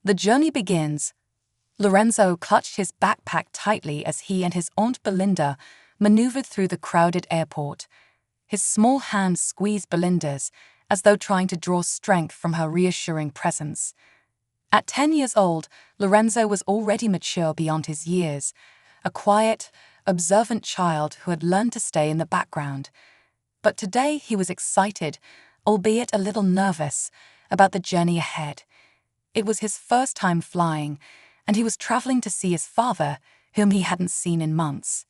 The journey begins. Lorenzo clutched his backpack tightly as he and his Aunt Belinda maneuvered through the crowded airport. His small hand squeezed Belinda's, as though trying to draw strength from her reassuring presence. At 10 years old, Lorenzo was already mature beyond his years, a quiet, observant child who had learned to stay in the background. But today he was excited, albeit a little nervous, about the journey ahead. It was his first time flying, and he was traveling to see his father, whom he hadn't seen in months.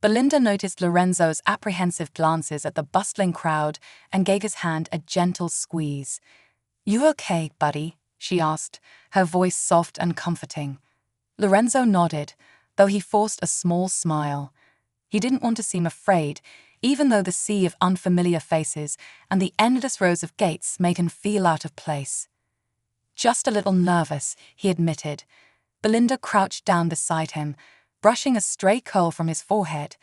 Belinda noticed Lorenzo's apprehensive glances at the bustling crowd and gave his hand a gentle squeeze. "You okay, buddy?" she asked, her voice soft and comforting. Lorenzo nodded, though he forced a small smile. He didn't want to seem afraid, even though the sea of unfamiliar faces and the endless rows of gates made him feel out of place. "Just a little nervous," he admitted. Belinda crouched down beside him, brushing a stray curl from his forehead.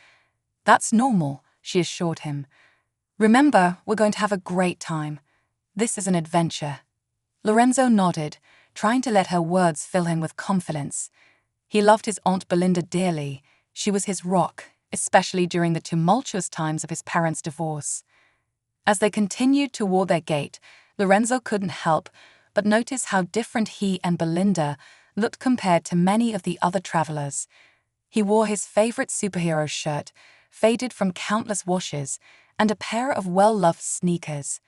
"That's normal," she assured him. "Remember, we're going to have a great time. This is an adventure." Lorenzo nodded, trying to let her words fill him with confidence. He loved his Aunt Belinda dearly. She was his rock, especially during the tumultuous times of his parents' divorce. As they continued toward their gate, Lorenzo couldn't help but notice how different he and Belinda looked compared to many of the other travelers. He wore his favorite superhero shirt, faded from countless washes, and a pair of well-loved sneakers.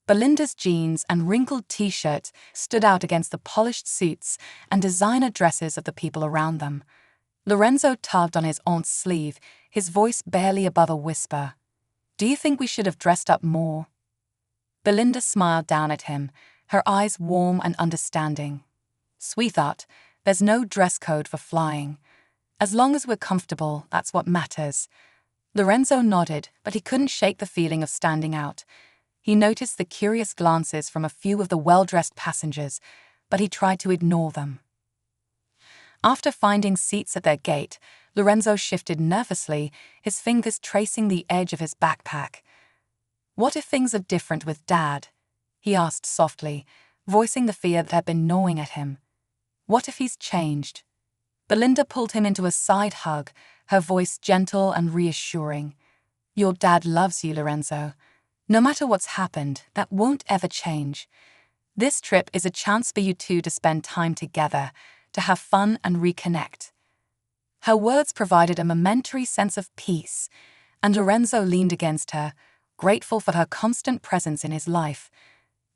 Belinda's jeans and wrinkled t-shirts stood out against the polished suits and designer dresses of the people around them. Lorenzo tugged on his aunt's sleeve, his voice barely above a whisper. "Do you think we should have dressed up more?" Belinda smiled down at him, her eyes warm and understanding. "Sweetheart, there's no dress code for flying. As long as we're comfortable, that's what matters." Lorenzo nodded, but he couldn't shake the feeling of standing out. He noticed the curious glances from a few of the well-dressed passengers, but he tried to ignore them. After finding seats at their gate, Lorenzo shifted nervously, his fingers tracing the edge of his backpack. "What if things are different with Dad?" he asked softly, voicing the fear that had been gnawing at him. "What if he's changed?" Belinda pulled him into a side hug, her voice gentle and reassuring. "Your dad loves you, Lorenzo. No matter what's happened, that won't ever change. This trip is a chance for you two to spend time together, to have fun and reconnect." Her words provided a momentary sense of peace, and Lorenzo leaned against her, grateful for her constant presence in his life.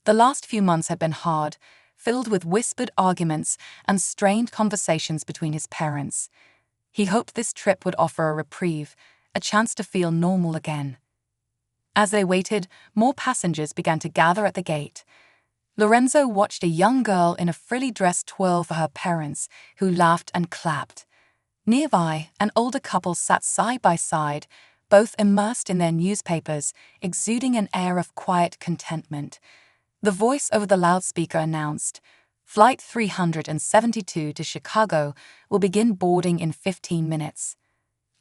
The last few months had been hard, filled with whispered arguments and strained conversations between his parents. He hoped this trip would offer a reprieve, a chance to feel normal again. As they waited, more passengers began to gather at the gate. Lorenzo watched a young girl in a frilly dress twirl for her parents, who laughed and clapped. Nearby, an older couple sat side by side, both immersed in their newspapers, exuding an air of quiet contentment. The voice over the loudspeaker announced, "Flight 372 to Chicago will begin boarding in 15 minutes.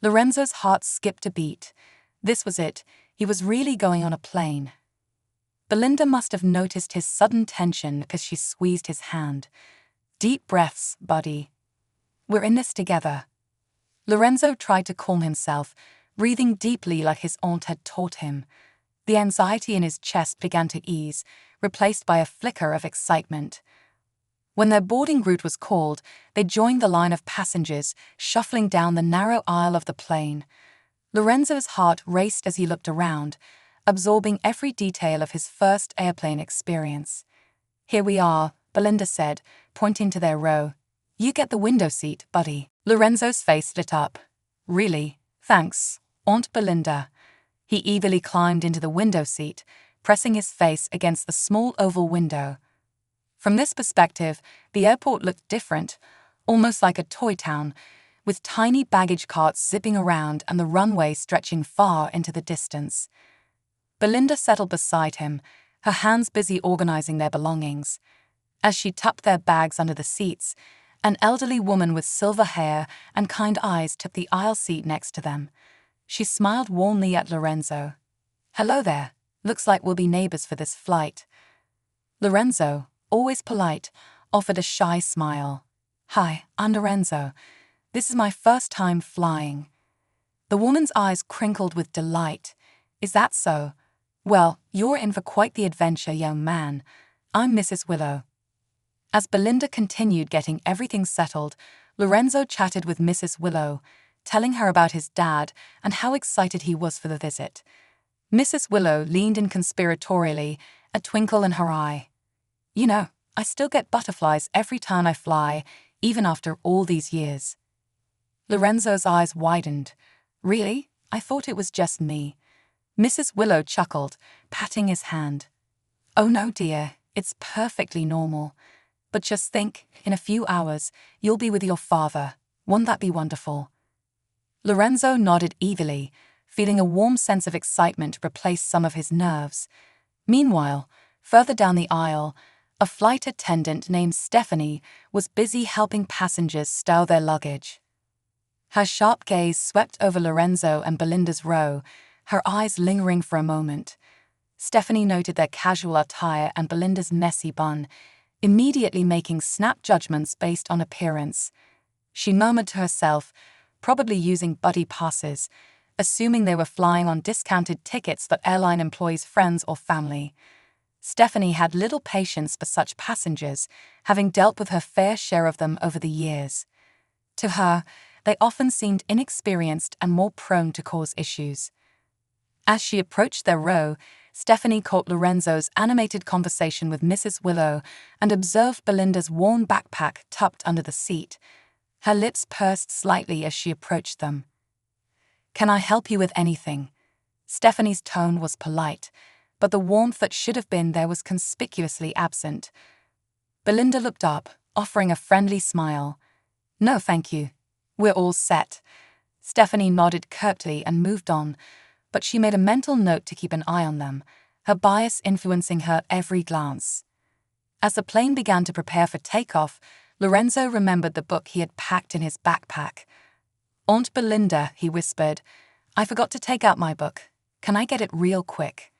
Lorenzo's heart skipped a beat. This was it. He was really going on a plane. Belinda must have noticed his sudden tension because she squeezed his hand. "Deep breaths, buddy. We're in this together." Lorenzo tried to calm himself, breathing deeply like his aunt had taught him. The anxiety in his chest began to ease, replaced by a flicker of excitement. When their boarding route was called, they joined the line of passengers, shuffling down the narrow aisle of the plane. Lorenzo's heart raced as he looked around, absorbing every detail of his first airplane experience. "Here we are," Belinda said, pointing to their row. "You get the window seat, buddy." Lorenzo's face lit up. "Really? Thanks, Aunt Belinda." He eagerly climbed into the window seat, pressing his face against the small oval window. From this perspective, the airport looked different, almost like a toy town, with tiny baggage carts zipping around and the runway stretching far into the distance. Belinda settled beside him, her hands busy organizing their belongings. As she tucked their bags under the seats, an elderly woman with silver hair and kind eyes took the aisle seat next to them. She smiled warmly at Lorenzo. "Hello there. Looks like we'll be neighbors for this flight." Lorenzo, always polite, offered a shy smile. "Hi, I'm Lorenzo. This is my first time flying." The woman's eyes crinkled with delight. "Is that so? Well, you're in for quite the adventure, young man. I'm Mrs. Willow." As Belinda continued getting everything settled, Lorenzo chatted with Mrs. Willow, telling her about his dad and how excited he was for the visit. Mrs. Willow leaned in conspiratorially, a twinkle in her eye. "You know, I still get butterflies every time I fly, even after all these years." Lorenzo's eyes widened. "Really? I thought it was just me." Mrs. Willow chuckled, patting his hand. "Oh no, dear, it's perfectly normal. But just think, in a few hours, you'll be with your father. Won't that be wonderful?" Lorenzo nodded eagerly, feeling a warm sense of excitement replace some of his nerves. Meanwhile, further down the aisle, a flight attendant named Stephanie was busy helping passengers stow their luggage. Her sharp gaze swept over Lorenzo and Belinda's row, her eyes lingering for a moment. Stephanie noted their casual attire and Belinda's messy bun, immediately making snap judgments based on appearance. She murmured to herself, probably using buddy passes, assuming they were flying on discounted tickets for airline employees' friends or family. Stephanie had little patience for such passengers, having dealt with her fair share of them over the years. To her, they often seemed inexperienced and more prone to cause issues. As she approached their row, Stephanie caught Lorenzo's animated conversation with Mrs. Willow and observed Belinda's worn backpack tucked under the seat. Her lips pursed slightly as she approached them. "Can I help you with anything?" Stephanie's tone was polite, but the warmth that should have been there was conspicuously absent. Belinda looked up, offering a friendly smile. "No, thank you. We're all set." Stephanie nodded curtly and moved on, but she made a mental note to keep an eye on them, her bias influencing her every glance. As the plane began to prepare for takeoff, Lorenzo remembered the book he had packed in his backpack. "Aunt Belinda," he whispered, "I forgot to take out my book. Can I get it real quick?"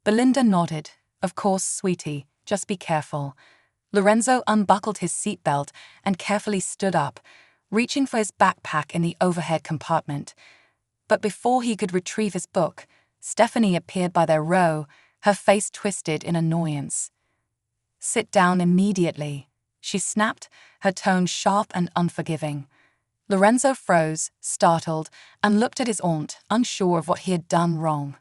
Belinda nodded. "Of course, sweetie, just be careful." Lorenzo unbuckled his seatbelt and carefully stood up, reaching for his backpack in the overhead compartment. But before he could retrieve his book, Stephanie appeared by their row, her face twisted in annoyance. "Sit down immediately," she snapped, her tone sharp and unforgiving. Lorenzo froze, startled, and looked at his aunt, unsure of what he had done wrong.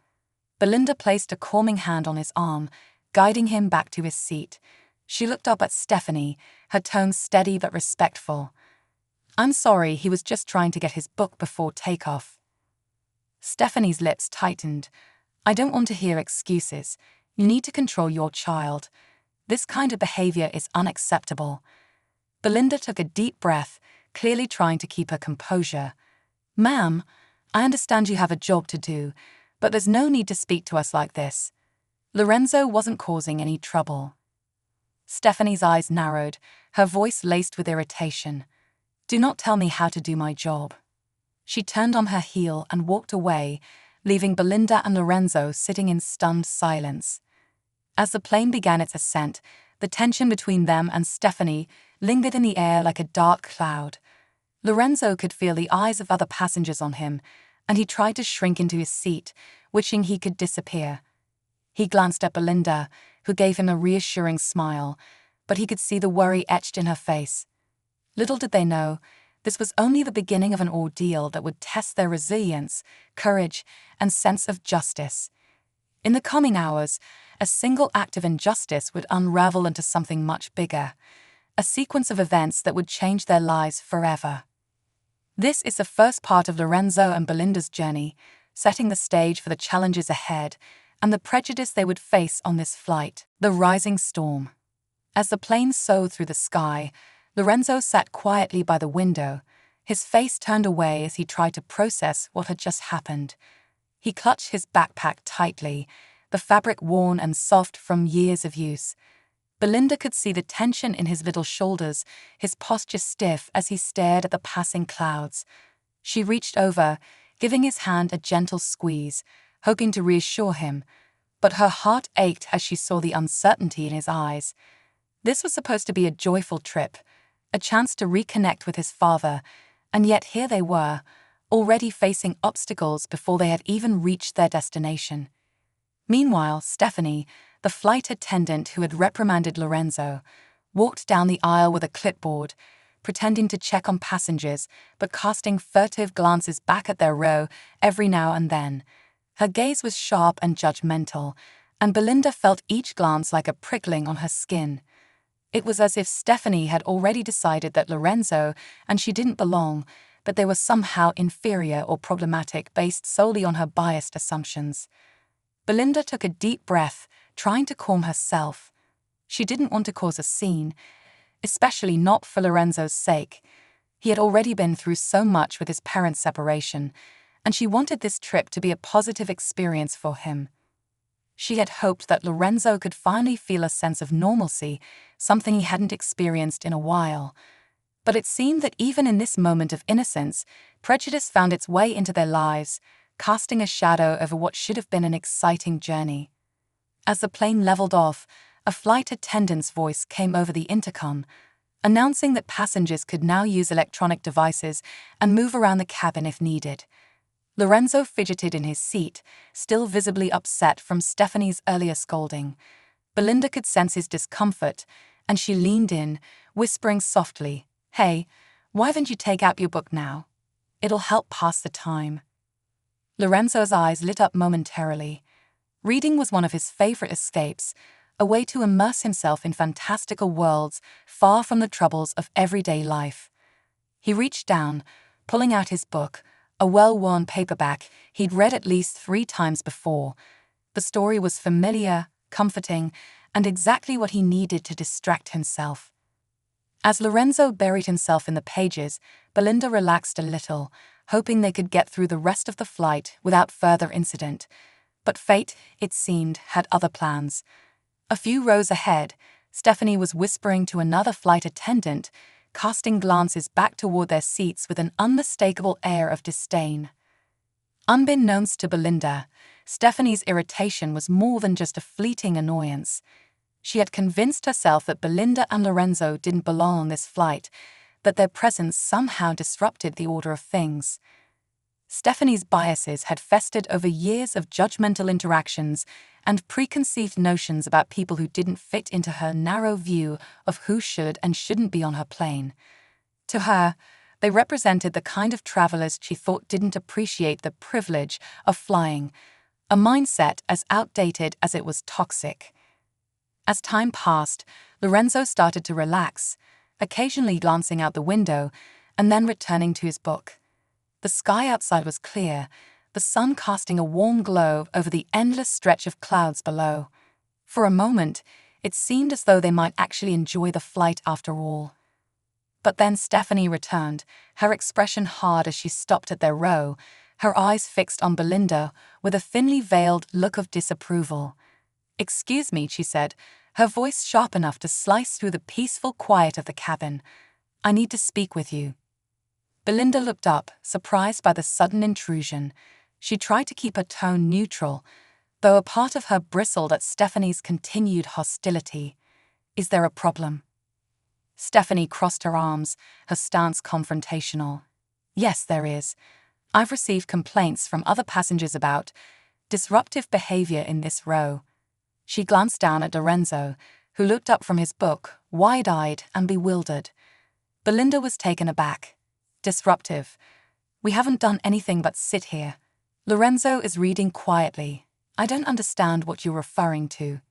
Belinda placed a calming hand on his arm, guiding him back to his seat. She looked up at Stephanie, her tone steady but respectful. "I'm sorry, he was just trying to get his book before takeoff." Stephanie's lips tightened. "I don't want to hear excuses. You need to control your child. This kind of behavior is unacceptable." Belinda took a deep breath, clearly trying to keep her composure. "Ma'am, I understand you have a job to do, but there's no need to speak to us like this." Lorenzo wasn't causing any trouble. Stephanie's eyes narrowed, her voice laced with irritation. "Do not tell me how to do my job." She turned on her heel and walked away, leaving Belinda and Lorenzo sitting in stunned silence. As the plane began its ascent, the tension between them and Stephanie lingered in the air like a dark cloud. Lorenzo could feel the eyes of other passengers on him, and he tried to shrink into his seat, wishing he could disappear. He glanced at Belinda, who gave him a reassuring smile, but he could see the worry etched in her face. Little did they know, this was only the beginning of an ordeal that would test their resilience, courage, and sense of justice. In the coming hours, a single act of injustice would unravel into something much bigger, a sequence of events that would change their lives forever. This is the first part of Lorenzo and Belinda's journey, setting the stage for the challenges ahead and the prejudice they would face on this flight. The rising storm. As the plane soared through the sky, Lorenzo sat quietly by the window, his face turned away as he tried to process what had just happened. He clutched his backpack tightly, the fabric worn and soft from years of use. Belinda could see the tension in his little shoulders, his posture stiff as he stared at the passing clouds. She reached over, giving his hand a gentle squeeze, hoping to reassure him, but her heart ached as she saw the uncertainty in his eyes. This was supposed to be a joyful trip, a chance to reconnect with his father, and yet here they were, already facing obstacles before they had even reached their destination. Meanwhile, Stephanie, the flight attendant who had reprimanded Lorenzo, walked down the aisle with a clipboard, pretending to check on passengers but casting furtive glances back at their row every now and then. Her gaze was sharp and judgmental, and Belinda felt each glance like a prickling on her skin. It was as if Stephanie had already decided that Lorenzo and she didn't belong, that they were somehow inferior or problematic based solely on her biased assumptions. Belinda took a deep breath, trying to calm herself. She didn't want to cause a scene, especially not for Lorenzo's sake. He had already been through so much with his parents' separation, and she wanted this trip to be a positive experience for him. She had hoped that Lorenzo could finally feel a sense of normalcy, something he hadn't experienced in a while. But it seemed that even in this moment of innocence, prejudice found its way into their lives, casting a shadow over what should have been an exciting journey. As the plane leveled off, a flight attendant's voice came over the intercom, announcing that passengers could now use electronic devices and move around the cabin if needed. Lorenzo fidgeted in his seat, still visibly upset from Stephanie's earlier scolding. Belinda could sense his discomfort, and she leaned in, whispering softly, "Hey, why don't you take out your book now? It'll help pass the time." Lorenzo's eyes lit up momentarily. Reading was one of his favorite escapes, a way to immerse himself in fantastical worlds far from the troubles of everyday life. He reached down, pulling out his book, a well-worn paperback he'd read at least 3 times before. The story was familiar, comforting, and exactly what he needed to distract himself. As Lorenzo buried himself in the pages, Belinda relaxed a little, hoping they could get through the rest of the flight without further incident. But fate, it seemed, had other plans. A few rows ahead, Stephanie was whispering to another flight attendant, casting glances back toward their seats with an unmistakable air of disdain. Unbeknownst to Belinda, Stephanie's irritation was more than just a fleeting annoyance. She had convinced herself that Belinda and Lorenzo didn't belong on this flight, that their presence somehow disrupted the order of things. Stephanie's biases had festered over years of judgmental interactions and preconceived notions about people who didn't fit into her narrow view of who should and shouldn't be on her plane. To her, they represented the kind of travelers she thought didn't appreciate the privilege of flying, a mindset as outdated as it was toxic. As time passed, Lorenzo started to relax, occasionally glancing out the window and then returning to his book. The sky outside was clear, the sun casting a warm glow over the endless stretch of clouds below. For a moment, it seemed as though they might actually enjoy the flight after all. But then Stephanie returned, her expression hard as she stopped at their row, her eyes fixed on Belinda with a thinly veiled look of disapproval. "Excuse me," she said, her voice sharp enough to slice through the peaceful quiet of the cabin. "I need to speak with you." Belinda looked up, surprised by the sudden intrusion. She tried to keep her tone neutral, though a part of her bristled at Stephanie's continued hostility. "Is there a problem?" Stephanie crossed her arms, her stance confrontational. "Yes, there is. I've received complaints from other passengers about disruptive behavior in this row." She glanced down at Lorenzo, who looked up from his book, wide-eyed and bewildered. Belinda was taken aback. "Disruptive? We haven't done anything but sit here." Lorenzo is reading quietly. "I don't understand what you're referring to."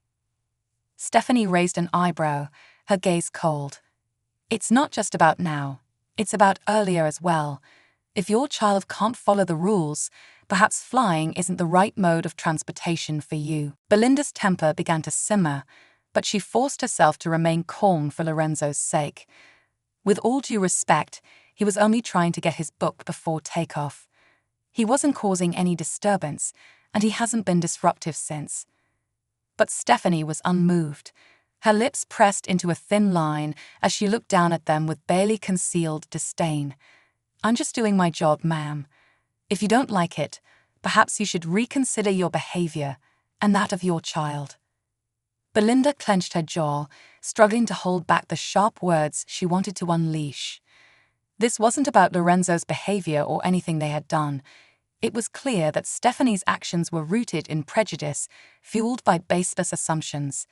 Stephanie raised an eyebrow, her gaze cold. "It's not just about now. It's about earlier as well. If your child can't follow the rules, perhaps flying isn't the right mode of transportation for you." Belinda's temper began to simmer, but she forced herself to remain calm for Lorenzo's sake. With all due respect, he was only trying to get his book before takeoff. He wasn't causing any disturbance, and he hasn't been disruptive since. But Stephanie was unmoved, her lips pressed into a thin line as she looked down at them with barely concealed disdain. "I'm just doing my job, ma'am. If you don't like it, perhaps you should reconsider your behavior and that of your child." Belinda clenched her jaw, struggling to hold back the sharp words she wanted to unleash. This wasn't about Lorenzo's behavior or anything they had done. It was clear that Stephanie's actions were rooted in prejudice, fueled by baseless assumptions.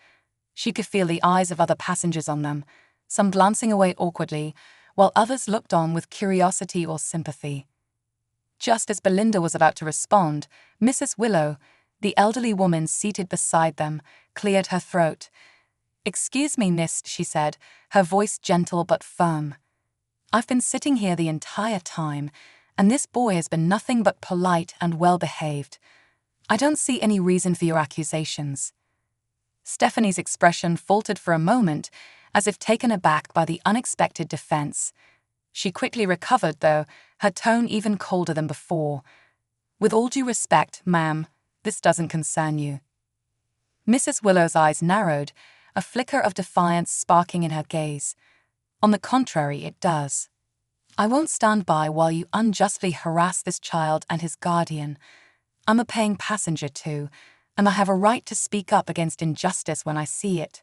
She could feel the eyes of other passengers on them, some glancing away awkwardly, while others looked on with curiosity or sympathy. Just as Belinda was about to respond, Mrs. Willow, the elderly woman seated beside them, cleared her throat. "Excuse me, miss," she said, her voice gentle but firm. "I've been sitting here the entire time, and this boy has been nothing but polite and well-behaved. I don't see any reason for your accusations." Stephanie's expression faltered for a moment, as if taken aback by the unexpected defense. She quickly recovered, though, her tone even colder than before. "With all due respect, ma'am, this doesn't concern you." Mrs. Willow's eyes narrowed, a flicker of defiance sparking in her gaze. "On the contrary, it does. I won't stand by while you unjustly harass this child and his guardian. I'm a paying passenger too, and I have a right to speak up against injustice when I see it."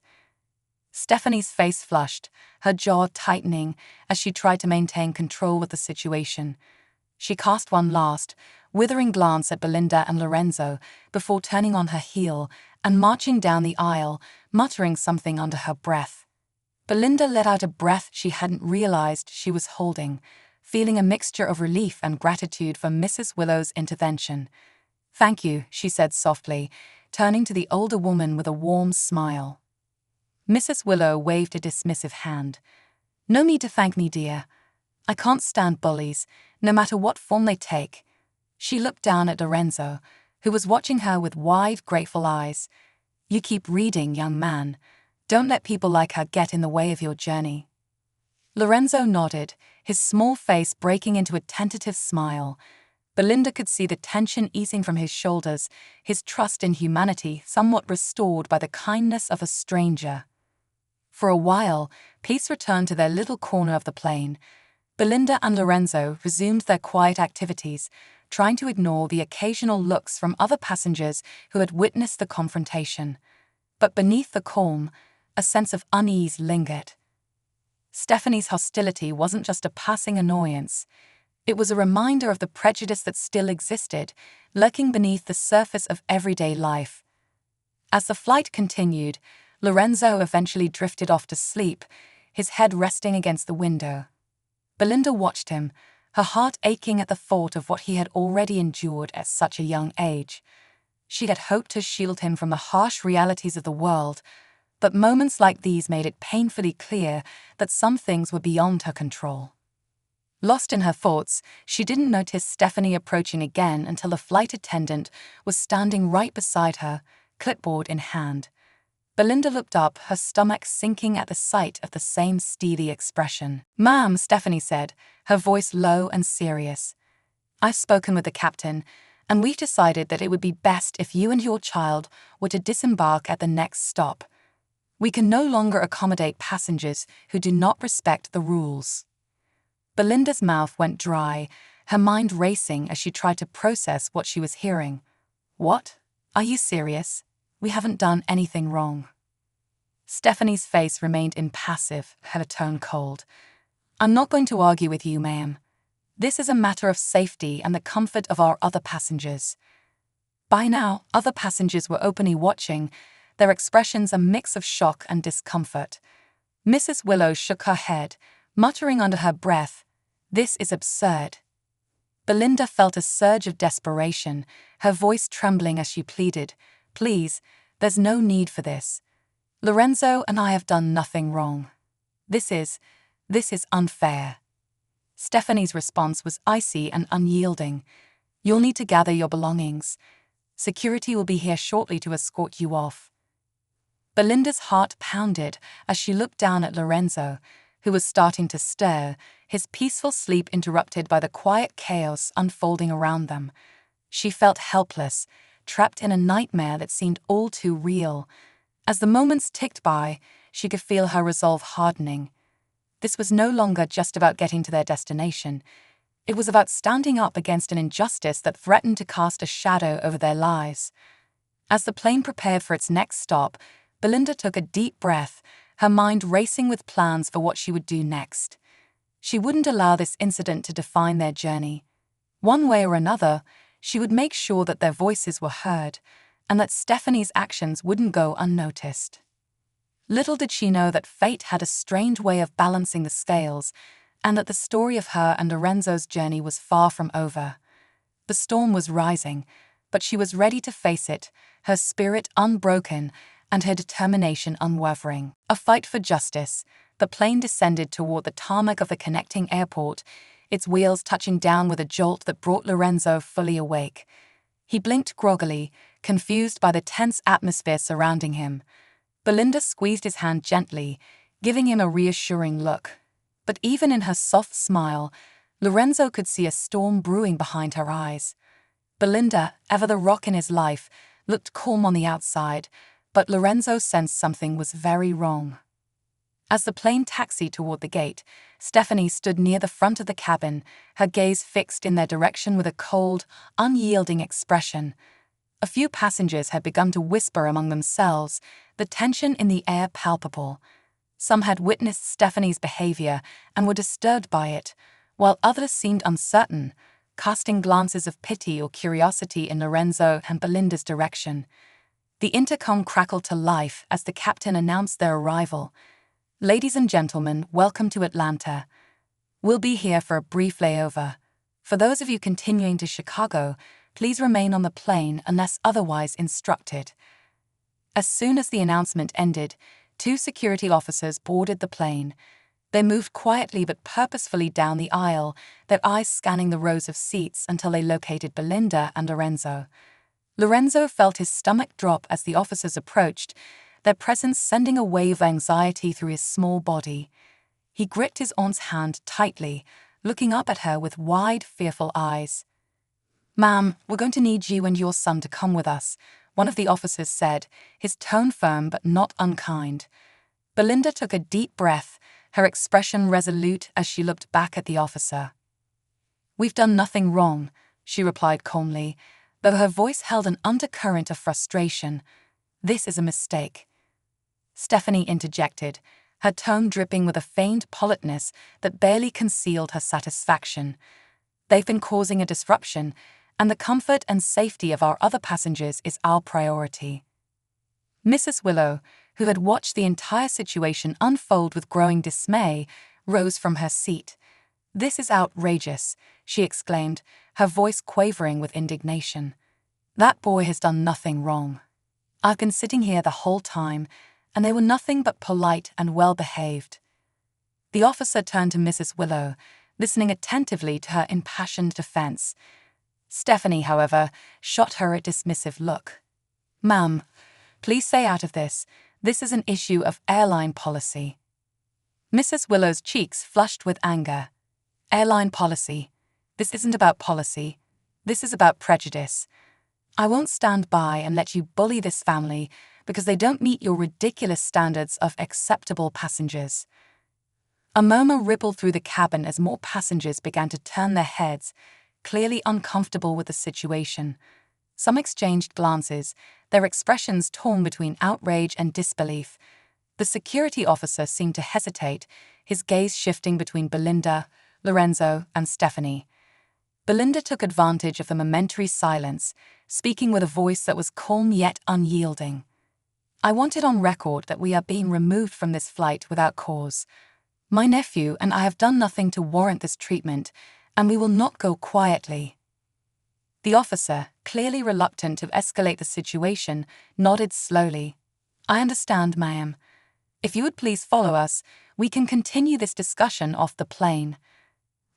Stephanie's face flushed, her jaw tightening as she tried to maintain control of the situation. She cast one last, withering glance at Belinda and Lorenzo before turning on her heel and marching down the aisle, muttering something under her breath. Belinda let out a breath she hadn't realized she was holding, feeling a mixture of relief and gratitude for Mrs. Willow's intervention. "Thank you," she said softly, turning to the older woman with a warm smile. Mrs. Willow waved a dismissive hand. "No need to thank me, dear. I can't stand bullies, no matter what form they take." She looked down at Lorenzo, who was watching her with wide, grateful eyes. "You keep reading, young man. Don't let people like her get in the way of your journey." Lorenzo nodded, his small face breaking into a tentative smile. Belinda could see the tension easing from his shoulders, his trust in humanity somewhat restored by the kindness of a stranger. For a while, peace returned to their little corner of the plane. Belinda and Lorenzo resumed their quiet activities, trying to ignore the occasional looks from other passengers who had witnessed the confrontation. But beneath the calm, a sense of unease lingered. Stephanie's hostility wasn't just a passing annoyance. It was a reminder of the prejudice that still existed, lurking beneath the surface of everyday life. As the flight continued, Lorenzo eventually drifted off to sleep, his head resting against the window. Belinda watched him, her heart aching at the thought of what he had already endured at such a young age. She had hoped to shield him from the harsh realities of the world, but moments like these made it painfully clear that some things were beyond her control. Lost in her thoughts, she didn't notice Stephanie approaching again until the flight attendant was standing right beside her, clipboard in hand. Belinda looked up, her stomach sinking at the sight of the same steely expression. "Ma'am," Stephanie said, her voice low and serious. "I've spoken with the captain, and we've decided that it would be best if you and your child were to disembark at the next stop. We can no longer accommodate passengers who do not respect the rules." Belinda's mouth went dry, her mind racing as she tried to process what she was hearing. "What? Are you serious? We haven't done anything wrong." Stephanie's face remained impassive, her tone cold. "I'm not going to argue with you, ma'am. This is a matter of safety and the comfort of our other passengers." By now, other passengers were openly watching, their expressions a mix of shock and discomfort. Mrs. Willow shook her head, muttering under her breath, "This is absurd." Belinda felt a surge of desperation, her voice trembling as she pleaded, "Please, there's no need for this. Lorenzo and I have done nothing wrong. This is unfair." Stephanie's response was icy and unyielding. "You'll need to gather your belongings. Security will be here shortly to escort you off." Belinda's heart pounded as she looked down at Lorenzo, who was starting to stir, his peaceful sleep interrupted by the quiet chaos unfolding around them. She felt helpless, trapped in a nightmare that seemed all too real. As the moments ticked by, she could feel her resolve hardening. This was no longer just about getting to their destination. It was about standing up against an injustice that threatened to cast a shadow over their lives. As the plane prepared for its next stop, Belinda took a deep breath, her mind racing with plans for what she would do next. She wouldn't allow this incident to define their journey. One way or another, she would make sure that their voices were heard, and that Stephanie's actions wouldn't go unnoticed. Little did she know that fate had a strange way of balancing the scales, and that the story of her and Lorenzo's journey was far from over. The storm was rising, but she was ready to face it, her spirit unbroken and her determination unwavering. A fight for justice. The plane descended toward the tarmac of the connecting airport, its wheels touching down with a jolt that brought Lorenzo fully awake. He blinked groggily, confused by the tense atmosphere surrounding him. Belinda squeezed his hand gently, giving him a reassuring look. But even in her soft smile, Lorenzo could see a storm brewing behind her eyes. Belinda, ever the rock in his life, looked calm on the outside, but Lorenzo sensed something was very wrong. As the plane taxied toward the gate, Stephanie stood near the front of the cabin, her gaze fixed in their direction with a cold, unyielding expression. A few passengers had begun to whisper among themselves, the tension in the air palpable. Some had witnessed Stephanie's behavior and were disturbed by it, while others seemed uncertain, casting glances of pity or curiosity in Lorenzo and Belinda's direction. The intercom crackled to life as the captain announced their arrival. "Ladies and gentlemen, welcome to Atlanta. We'll be here for a brief layover. For those of you continuing to Chicago, please remain on the plane unless otherwise instructed." As soon as the announcement ended, 2 security officers boarded the plane. They moved quietly but purposefully down the aisle, their eyes scanning the rows of seats until they located Belinda and Lorenzo. Lorenzo felt his stomach drop as the officers approached, their presence sending a wave of anxiety through his small body. He gripped his aunt's hand tightly, looking up at her with wide, fearful eyes. "Ma'am, we're going to need you and your son to come with us," one of the officers said, his tone firm but not unkind. Belinda took a deep breath, her expression resolute as she looked back at the officer. "We've done nothing wrong," she replied calmly, though her voice held an undercurrent of frustration. "This is a mistake." Stephanie interjected, her tone dripping with a feigned politeness that barely concealed her satisfaction. "They've been causing a disruption, and the comfort and safety of our other passengers is our priority." Mrs. Willow, who had watched the entire situation unfold with growing dismay, rose from her seat. "This is outrageous," she exclaimed, her voice quavering with indignation. "That boy has done nothing wrong. I've been sitting here the whole time, and they were nothing but polite and well-behaved." The officer turned to Mrs. Willow, listening attentively to her impassioned defense. Stephanie, however, shot her a dismissive look. "Ma'am, please stay out of this. This is an issue of airline policy." Mrs. Willow's cheeks flushed with anger. "Airline policy? This isn't about policy. This is about prejudice. I won't stand by and let you bully this family because they don't meet your ridiculous standards of acceptable passengers." A murmur rippled through the cabin as more passengers began to turn their heads, clearly uncomfortable with the situation. Some exchanged glances, their expressions torn between outrage and disbelief. The security officer seemed to hesitate, his gaze shifting between Belinda, Lorenzo, and Stephanie. Belinda took advantage of the momentary silence, speaking with a voice that was calm yet unyielding. "I want it on record that we are being removed from this flight without cause. My nephew and I have done nothing to warrant this treatment, and we will not go quietly." The officer, clearly reluctant to escalate the situation, nodded slowly. "I understand, ma'am. If you would please follow us, we can continue this discussion off the plane."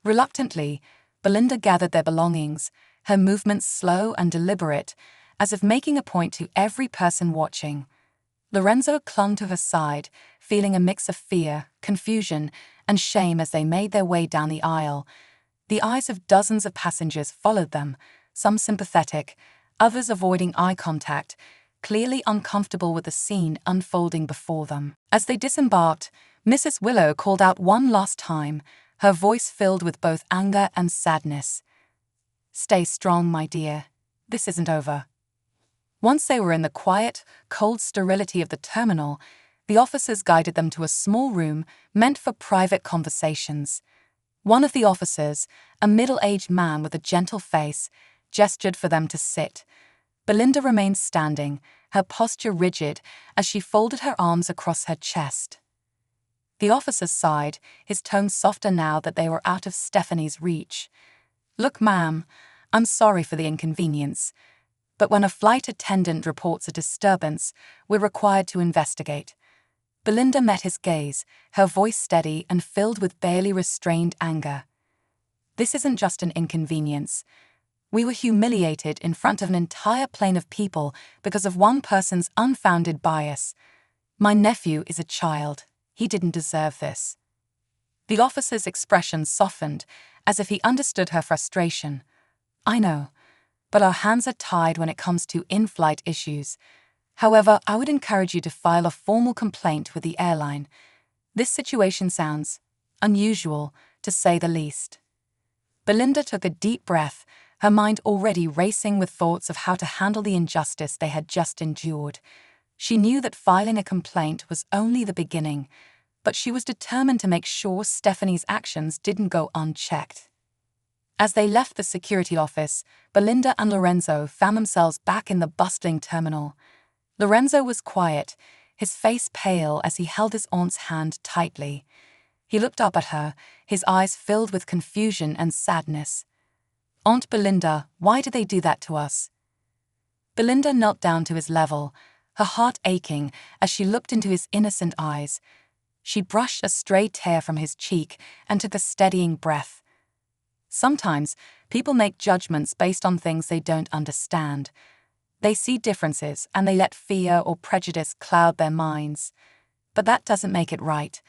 Reluctantly, Belinda gathered their belongings, her movements slow and deliberate, as if making a point to every person watching. Lorenzo clung to her side, feeling a mix of fear, confusion, and shame as they made their way down the aisle. The eyes of dozens of passengers followed them, some sympathetic, others avoiding eye contact, clearly uncomfortable with the scene unfolding before them. As they disembarked, Mrs. Willow called out one last time, her voice filled with both anger and sadness. "Stay strong, my dear. This isn't over." Once they were in the quiet, cold sterility of the terminal, the officers guided them to a small room meant for private conversations. One of the officers, a middle-aged man with a gentle face, gestured for them to sit. Belinda remained standing, her posture rigid as she folded her arms across her chest. The officer sighed, his tone softer now that they were out of Stephanie's reach. "Look, ma'am, I'm sorry for the inconvenience, but when a flight attendant reports a disturbance, we're required to investigate." Belinda met his gaze, her voice steady and filled with barely restrained anger. "This isn't just an inconvenience. We were humiliated in front of an entire plane of people because of one person's unfounded bias. My nephew is a child. He didn't deserve this." The officer's expression softened, as if he understood her frustration. "I know, but our hands are tied when it comes to in-flight issues. However, I would encourage you to file a formal complaint with the airline. This situation sounds unusual, to say the least." Belinda took a deep breath, her mind already racing with thoughts of how to handle the injustice they had just endured. She knew that filing a complaint was only the beginning, but she was determined to make sure Stephanie's actions didn't go unchecked. As they left the security office, Belinda and Lorenzo found themselves back in the bustling terminal. Lorenzo was quiet, his face pale as he held his aunt's hand tightly. He looked up at her, his eyes filled with confusion and sadness. "Aunt Belinda, why did they do that to us?" Belinda knelt down to his level, her heart aching as she looked into his innocent eyes. She brushed a stray tear from his cheek and took a steadying breath. Sometimes, people make judgments based on things they don't understand. They see differences and they let fear or prejudice cloud their minds. But that doesn't make it right.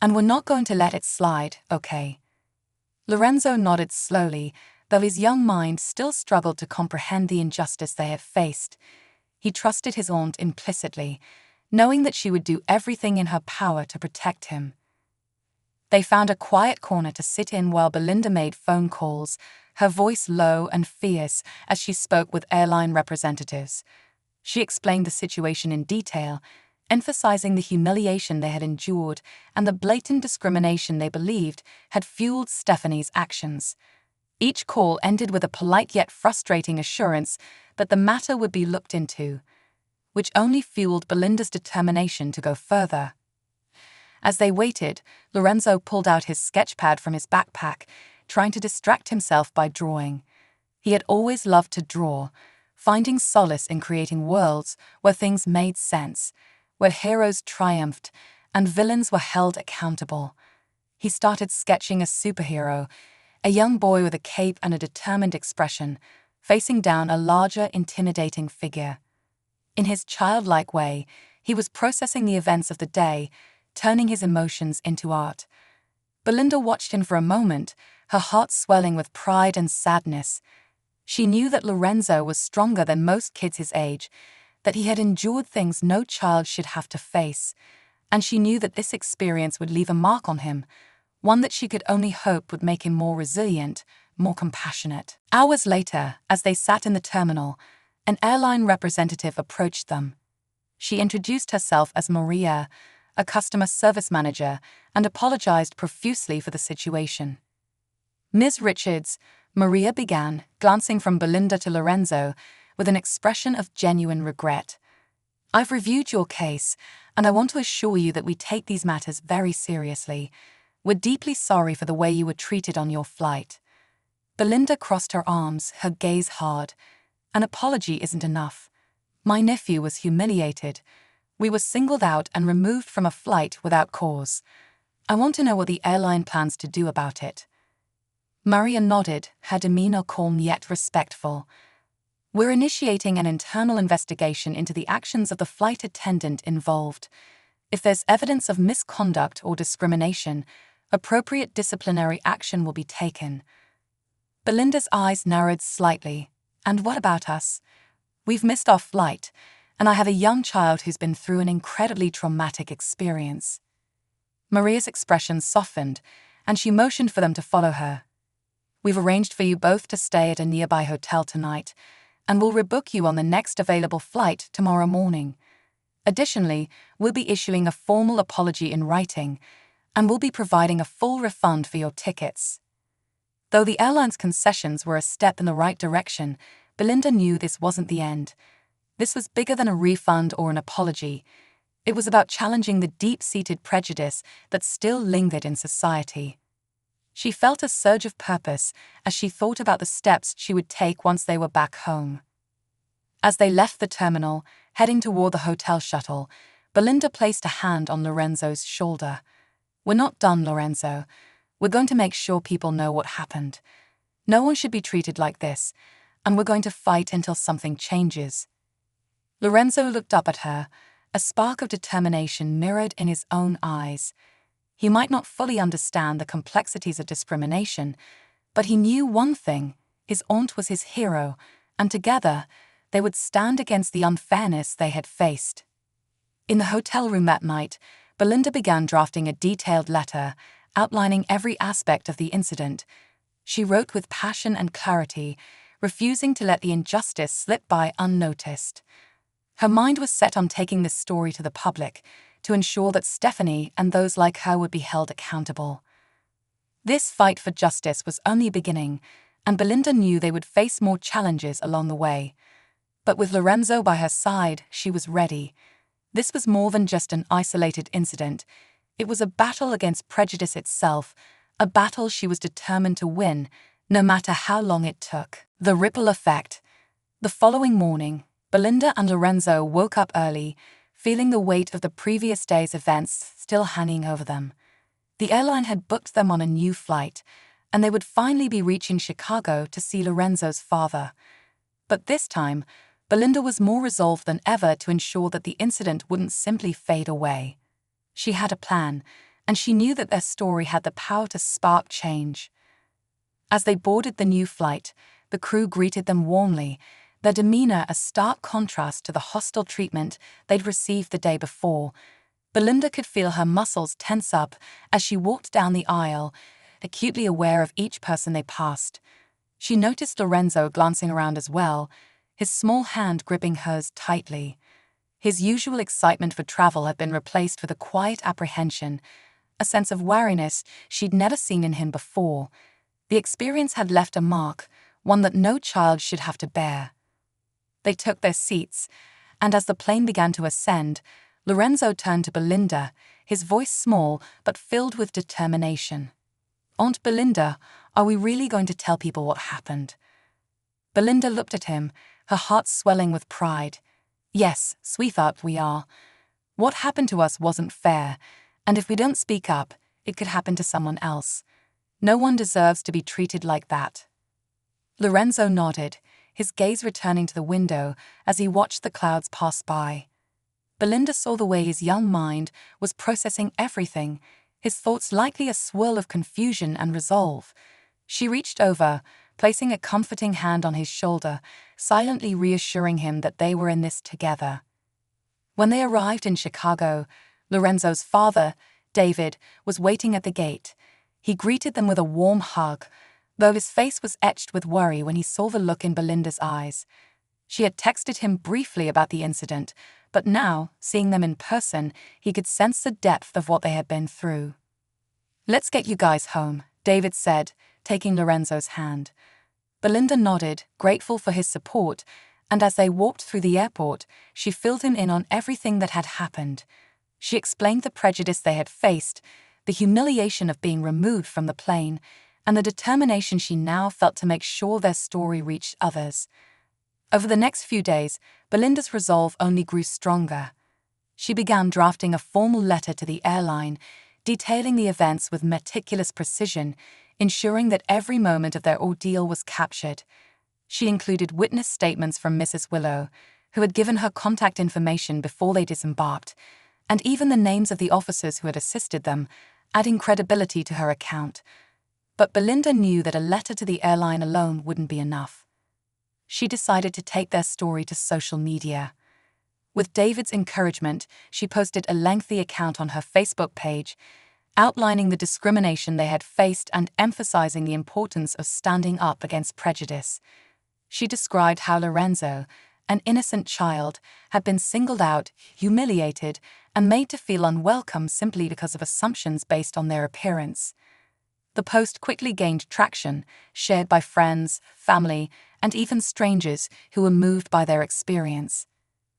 And we're not going to let it slide, okay? Lorenzo nodded slowly, though his young mind still struggled to comprehend the injustice they had faced. He trusted his aunt implicitly, knowing that she would do everything in her power to protect him. They found a quiet corner to sit in while Belinda made phone calls, her voice low and fierce as she spoke with airline representatives. She explained the situation in detail, emphasizing the humiliation they had endured and the blatant discrimination they believed had fueled Stephanie's actions. Each call ended with a polite yet frustrating assurance that the matter would be looked into, which only fueled Belinda's determination to go further. As they waited, Lorenzo pulled out his sketchpad from his backpack, trying to distract himself by drawing. He had always loved to draw, finding solace in creating worlds where things made sense, where heroes triumphed and villains were held accountable. He started sketching a superhero, a young boy with a cape and a determined expression, facing down a larger, intimidating figure. In his childlike way, he was processing the events of the day, turning his emotions into art. Belinda watched him for a moment, her heart swelling with pride and sadness. She knew that Lorenzo was stronger than most kids his age, that he had endured things no child should have to face, and she knew that this experience would leave a mark on him, one that she could only hope would make him more resilient, more compassionate. Hours later, as they sat in the terminal, an airline representative approached them. She introduced herself as Maria, a customer service manager, and apologized profusely for the situation. "Ms. Richards," Maria began, glancing from Belinda to Lorenzo with an expression of genuine regret. "I've reviewed your case, and I want to assure you that we take these matters very seriously. We're deeply sorry for the way you were treated on your flight." Belinda crossed her arms, her gaze hard. "An apology isn't enough. My nephew was humiliated. We were singled out and removed from a flight without cause. I want to know what the airline plans to do about it." Maria nodded, her demeanor calm yet respectful. "We're initiating an internal investigation into the actions of the flight attendant involved. If there's evidence of misconduct or discrimination, appropriate disciplinary action will be taken." Belinda's eyes narrowed slightly. "And what about us? We've missed our flight, and I have a young child who's been through an incredibly traumatic experience." Maria's expression softened, and she motioned for them to follow her. "We've arranged for you both to stay at a nearby hotel tonight, and we'll rebook you on the next available flight tomorrow morning. Additionally, we'll be issuing a formal apology in writing, and we'll be providing a full refund for your tickets." Though the airline's concessions were a step in the right direction, Belinda knew this wasn't the end. This was bigger than a refund or an apology. It was about challenging the deep-seated prejudice that still lingered in society. She felt a surge of purpose as she thought about the steps she would take once they were back home. As they left the terminal, heading toward the hotel shuttle, Belinda placed a hand on Lorenzo's shoulder. "We're not done, Lorenzo. We're going to make sure people know what happened. No one should be treated like this, and we're going to fight until something changes." Lorenzo looked up at her, a spark of determination mirrored in his own eyes. He might not fully understand the complexities of discrimination, but he knew one thing: his aunt was his hero, and together they would stand against the unfairness they had faced. In the hotel room that night, Belinda began drafting a detailed letter, outlining every aspect of the incident. She wrote with passion and clarity, refusing to let the injustice slip by unnoticed. Her mind was set on taking this story to the public, to ensure that Stephanie and those like her would be held accountable. This fight for justice was only beginning, and Belinda knew they would face more challenges along the way. But with Lorenzo by her side, she was ready. This was more than just an isolated incident. It was a battle against prejudice itself, a battle she was determined to win, no matter how long it took. The ripple effect. The following morning, Belinda and Lorenzo woke up early, feeling the weight of the previous day's events still hanging over them. The airline had booked them on a new flight, and they would finally be reaching Chicago to see Lorenzo's father. But this time, Belinda was more resolved than ever to ensure that the incident wouldn't simply fade away. She had a plan, and she knew that their story had the power to spark change. As they boarded the new flight, the crew greeted them warmly, their demeanor a stark contrast to the hostile treatment they'd received the day before. Belinda could feel her muscles tense up as she walked down the aisle, acutely aware of each person they passed. She noticed Lorenzo glancing around as well, his small hand gripping hers tightly. His usual excitement for travel had been replaced with a quiet apprehension, a sense of wariness she'd never seen in him before. The experience had left a mark, one that no child should have to bear. They took their seats, and as the plane began to ascend, Lorenzo turned to Belinda, his voice small but filled with determination. "Aunt Belinda, are we really going to tell people what happened?" Belinda looked at him, her heart swelling with pride. "Yes, sweetheart, we are. What happened to us wasn't fair, and if we don't speak up, it could happen to someone else. No one deserves to be treated like that." Lorenzo nodded, his gaze returning to the window as he watched the clouds pass by. Belinda saw the way his young mind was processing everything, his thoughts likely a swirl of confusion and resolve. She reached over, placing a comforting hand on his shoulder, silently reassuring him that they were in this together. When they arrived in Chicago, Lorenzo's father, David, was waiting at the gate. He greeted them with a warm hug, though his face was etched with worry when he saw the look in Belinda's eyes. She had texted him briefly about the incident, but now, seeing them in person, he could sense the depth of what they had been through. "Let's get you guys home," David said, taking Lorenzo's hand. Belinda nodded, grateful for his support, and as they walked through the airport, she filled him in on everything that had happened. She explained the prejudice they had faced, the humiliation of being removed from the plane, and the determination she now felt to make sure their story reached others. Over the next few days, Belinda's resolve only grew stronger. She began drafting a formal letter to the airline, detailing the events with meticulous precision, ensuring that every moment of their ordeal was captured. She included witness statements from Mrs. Willow, who had given her contact information before they disembarked, and even the names of the officers who had assisted them, adding credibility to her account. But Belinda knew that a letter to the airline alone wouldn't be enough. She decided to take their story to social media. With David's encouragement, she posted a lengthy account on her Facebook page, outlining the discrimination they had faced and emphasizing the importance of standing up against prejudice. She described how Lorenzo, an innocent child, had been singled out, humiliated, and made to feel unwelcome simply because of assumptions based on their appearance. The post quickly gained traction, shared by friends, family, and even strangers who were moved by their experience.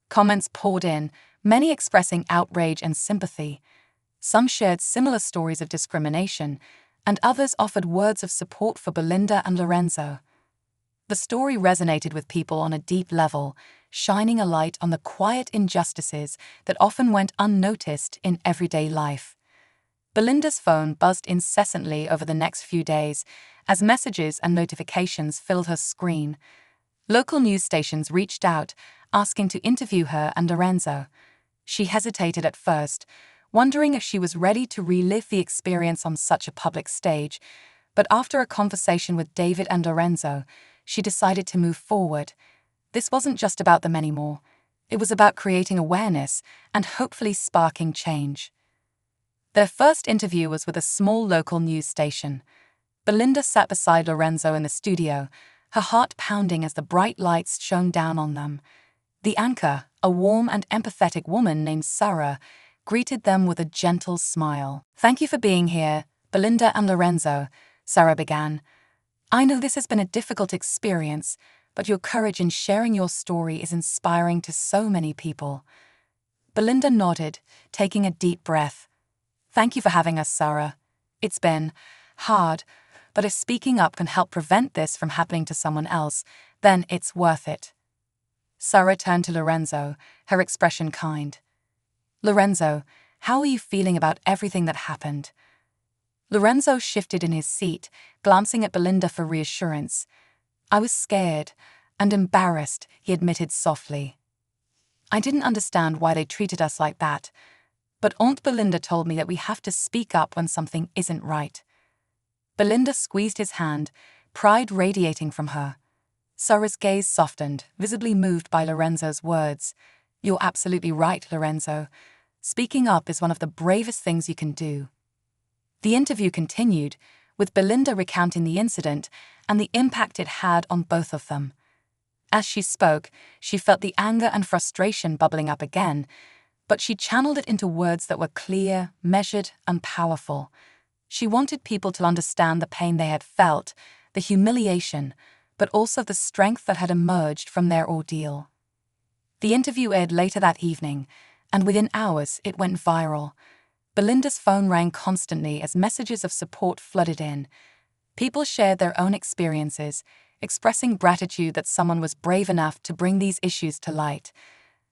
Comments poured in, many expressing outrage and sympathy. Some shared similar stories of discrimination, and others offered words of support for Belinda and Lorenzo. The story resonated with people on a deep level, shining a light on the quiet injustices that often went unnoticed in everyday life. Belinda's phone buzzed incessantly over the next few days as messages and notifications filled her screen. Local news stations reached out, asking to interview her and Lorenzo. She hesitated at first, wondering if she was ready to relive the experience on such a public stage, but after a conversation with David and Lorenzo, she decided to move forward. This wasn't just about them anymore. It was about creating awareness and hopefully sparking change. Their first interview was with a small local news station. Belinda sat beside Lorenzo in the studio, her heart pounding as the bright lights shone down on them. The anchor, a warm and empathetic woman named Sarah, greeted them with a gentle smile. "Thank you for being here, Belinda and Lorenzo," Sarah began. "I know this has been a difficult experience, but your courage in sharing your story is inspiring to so many people." Belinda nodded, taking a deep breath. "Thank you for having us, Sarah. It's been hard, but if speaking up can help prevent this from happening to someone else, then it's worth it." Sarah turned to Lorenzo, her expression kind. "Lorenzo, how are you feeling about everything that happened?" Lorenzo shifted in his seat, glancing at Belinda for reassurance. "I was scared and embarrassed," he admitted softly. "I didn't understand why they treated us like that, but Aunt Belinda told me that we have to speak up when something isn't right." Belinda squeezed his hand, pride radiating from her. Sarah's gaze softened, visibly moved by Lorenzo's words. "You're absolutely right, Lorenzo. Speaking up is one of the bravest things you can do." The interview continued, with Belinda recounting the incident and the impact it had on both of them. As she spoke, she felt the anger and frustration bubbling up again, but she channeled it into words that were clear, measured, and powerful. She wanted people to understand the pain they had felt, the humiliation, but also the strength that had emerged from their ordeal. The interview aired later that evening, and within hours it went viral. Belinda's phone rang constantly as messages of support flooded in. People shared their own experiences, expressing gratitude that someone was brave enough to bring these issues to light.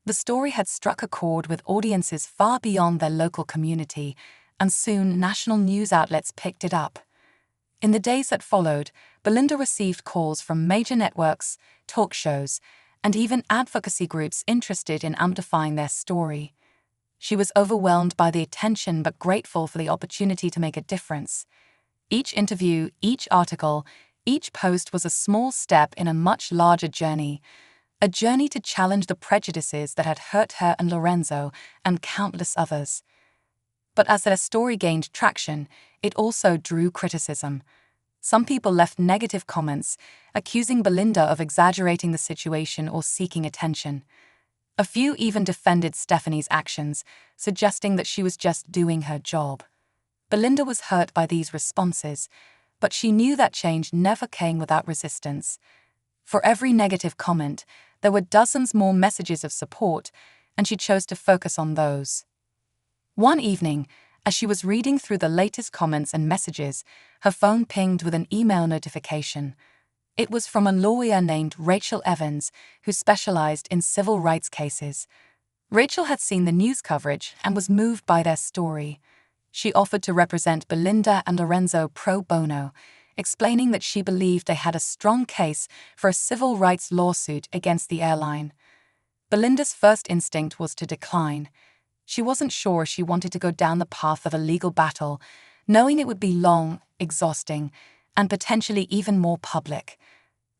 The story had struck a chord with audiences far beyond their local community, and soon national news outlets picked it up. In the days that followed, Belinda received calls from major networks, talk shows, and even advocacy groups interested in amplifying their story. She was overwhelmed by the attention but grateful for the opportunity to make a difference. Each interview, each article, each post was a small step in a much larger journey, a journey to challenge the prejudices that had hurt her and Lorenzo and countless others. But as their story gained traction, it also drew criticism. Some people left negative comments, accusing Belinda of exaggerating the situation or seeking attention. A few even defended Stephanie's actions, suggesting that she was just doing her job. Belinda was hurt by these responses, but she knew that change never came without resistance. For every negative comment, there were dozens more messages of support, and she chose to focus on those. One evening, as she was reading through the latest comments and messages, her phone pinged with an email notification. It was from a lawyer named Rachel Evans, who specialized in civil rights cases. Rachel had seen the news coverage and was moved by their story. She offered to represent Belinda and Lorenzo pro bono, explaining that she believed they had a strong case for a civil rights lawsuit against the airline. Belinda's first instinct was to decline. She wasn't sure she wanted to go down the path of a legal battle, knowing it would be long, exhausting, and potentially even more public.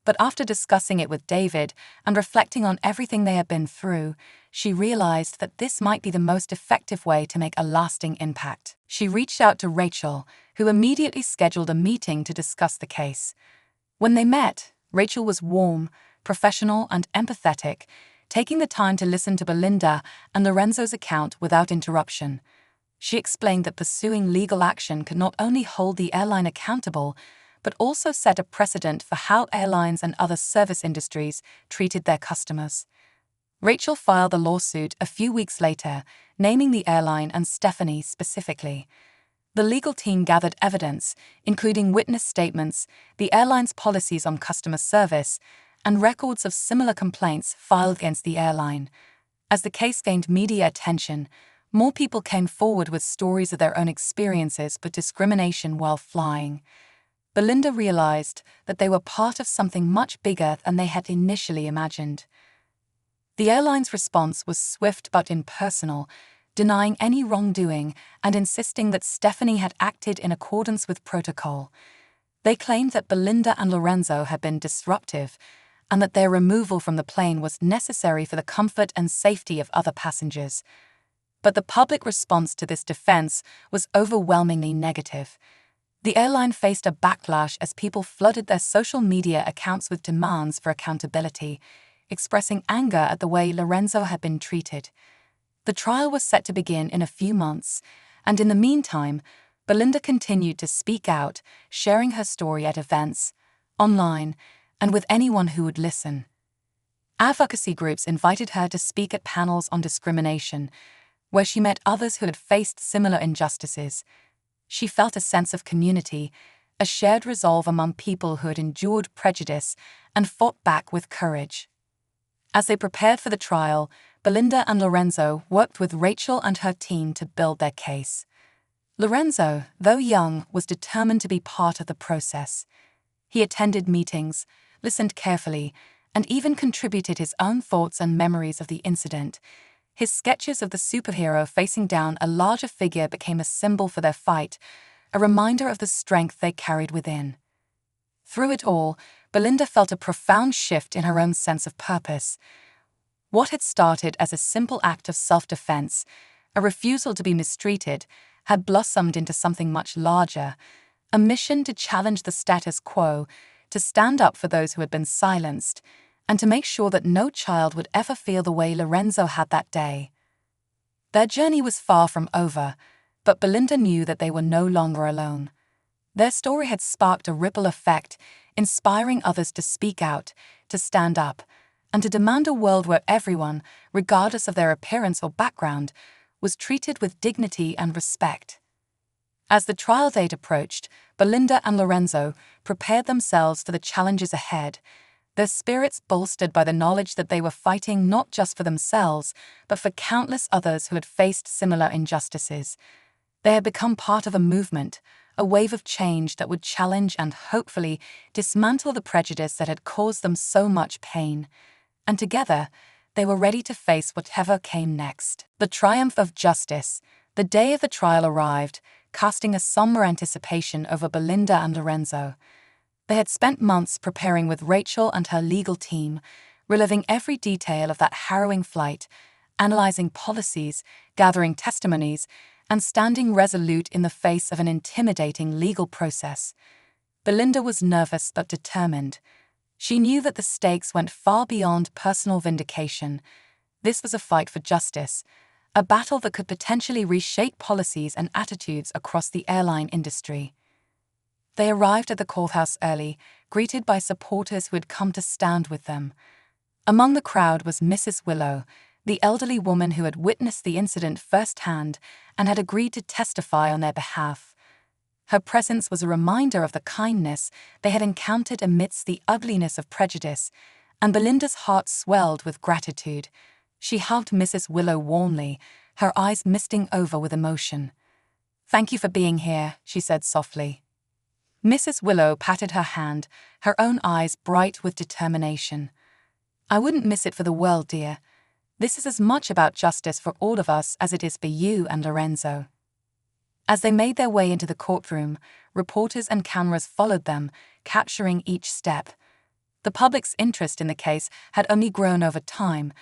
But after discussing it with David and reflecting on everything they had been through, she realized that this might be the most effective way to make a lasting impact. She reached out to Rachel, who immediately scheduled a meeting to discuss the case. When they met, Rachel was warm, professional, and empathetic, taking the time to listen to Belinda and Lorenzo's account without interruption. She explained that pursuing legal action could not only hold the airline accountable, but also set a precedent for how airlines and other service industries treated their customers. Rachel filed a lawsuit a few weeks later, naming the airline and Stephanie specifically. The legal team gathered evidence, including witness statements, the airline's policies on customer service, and records of similar complaints filed against the airline. As the case gained media attention, more people came forward with stories of their own experiences with discrimination while flying. Belinda realized that they were part of something much bigger than they had initially imagined. The airline's response was swift but impersonal, denying any wrongdoing and insisting that Stephanie had acted in accordance with protocol. They claimed that Belinda and Lorenzo had been disruptive, and that their removal from the plane was necessary for the comfort and safety of other passengers. But the public response to this defense was overwhelmingly negative. The airline faced a backlash as people flooded their social media accounts with demands for accountability, expressing anger at the way Lorenzo had been treated. The trial was set to begin in a few months, and in the meantime, Belinda continued to speak out, sharing her story at events, online, and with anyone who would listen. Advocacy groups invited her to speak at panels on discrimination, where she met others who had faced similar injustices. She felt a sense of community, a shared resolve among people who had endured prejudice and fought back with courage. As they prepared for the trial, Belinda and Lorenzo worked with Rachel and her team to build their case. Lorenzo, though young, was determined to be part of the process. He attended meetings, listened carefully, and even contributed his own thoughts and memories of the incident. His sketches of the superhero facing down a larger figure became a symbol for their fight, a reminder of the strength they carried within. Through it all, Belinda felt a profound shift in her own sense of purpose. What had started as a simple act of self-defense, a refusal to be mistreated, had blossomed into something much larger, a mission to challenge the status quo, to stand up for those who had been silenced, and to make sure that no child would ever feel the way Lorenzo had that day. Their journey was far from over, but Belinda knew that they were no longer alone. Their story had sparked a ripple effect, inspiring others to speak out, to stand up, and to demand a world where everyone, regardless of their appearance or background, was treated with dignity and respect. As the trial date approached, Belinda and Lorenzo prepared themselves for the challenges ahead, their spirits bolstered by the knowledge that they were fighting not just for themselves, but for countless others who had faced similar injustices. They had become part of a movement, a wave of change that would challenge and hopefully dismantle the prejudice that had caused them so much pain. And together, they were ready to face whatever came next. The triumph of justice. The day of the trial arrived, casting a somber anticipation over Belinda and Lorenzo. They had spent months preparing with Rachel and her legal team, reliving every detail of that harrowing flight, analyzing policies, gathering testimonies, and standing resolute in the face of an intimidating legal process. Belinda was nervous but determined. She knew that the stakes went far beyond personal vindication. This was a fight for justice, a battle that could potentially reshape policies and attitudes across the airline industry. They arrived at the courthouse early, greeted by supporters who had come to stand with them. Among the crowd was Mrs. Willow, the elderly woman who had witnessed the incident firsthand and had agreed to testify on their behalf. Her presence was a reminder of the kindness they had encountered amidst the ugliness of prejudice, and Belinda's heart swelled with gratitude. She hugged Mrs. Willow warmly, her eyes misting over with emotion. "Thank you for being here," she said softly. Mrs. Willow patted her hand, her own eyes bright with determination. "I wouldn't miss it for the world, dear. This is as much about justice for all of us as it is for you and Lorenzo." As they made their way into the courtroom, reporters and cameras followed them, capturing each step. The public's interest in the case had only grown over time,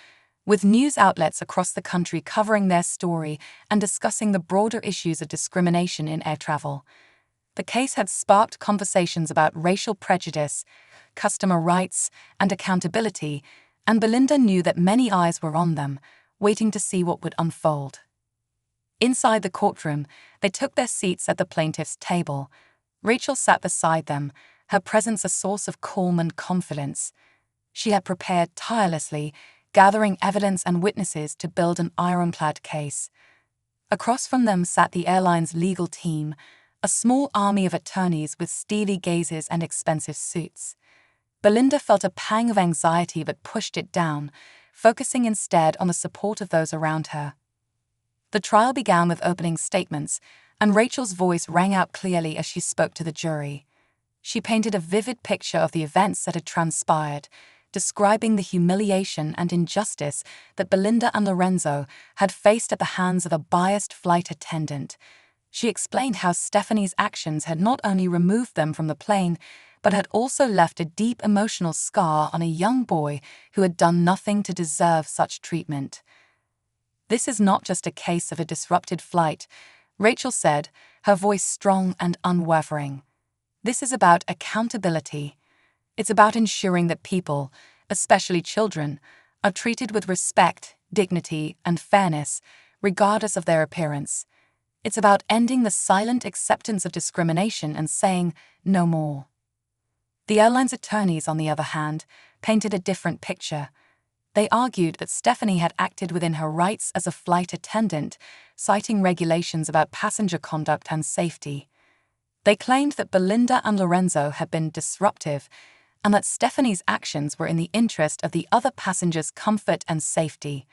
with news outlets across the country covering their story and discussing the broader issues of discrimination in air travel. The case had sparked conversations about racial prejudice, customer rights, and accountability, and Belinda knew that many eyes were on them, waiting to see what would unfold. Inside the courtroom, they took their seats at the plaintiff's table. Rachel sat beside them, her presence a source of calm and confidence. She had prepared tirelessly, gathering evidence and witnesses to build an ironclad case. Across from them sat the airline's legal team, a small army of attorneys with steely gazes and expensive suits. Belinda felt a pang of anxiety but pushed it down, focusing instead on the support of those around her. The trial began with opening statements, and Rachel's voice rang out clearly as she spoke to the jury. She painted a vivid picture of the events that had transpired, describing the humiliation and injustice that Belinda and Lorenzo had faced at the hands of a biased flight attendant. She explained how Stephanie's actions had not only removed them from the plane, but had also left a deep emotional scar on a young boy who had done nothing to deserve such treatment. "This is not just a case of a disrupted flight," Rachel said, her voice strong and unwavering. "This is about accountability. It's about ensuring that people, especially children, are treated with respect, dignity, and fairness, regardless of their appearance. It's about ending the silent acceptance of discrimination and saying, no more." The airline's attorneys, on the other hand, painted a different picture. They argued that Stephanie had acted within her rights as a flight attendant, citing regulations about passenger conduct and safety. They claimed that Belinda and Lorenzo had been disruptive, and that Stephanie's actions were in the interest of the other passengers' comfort and safety.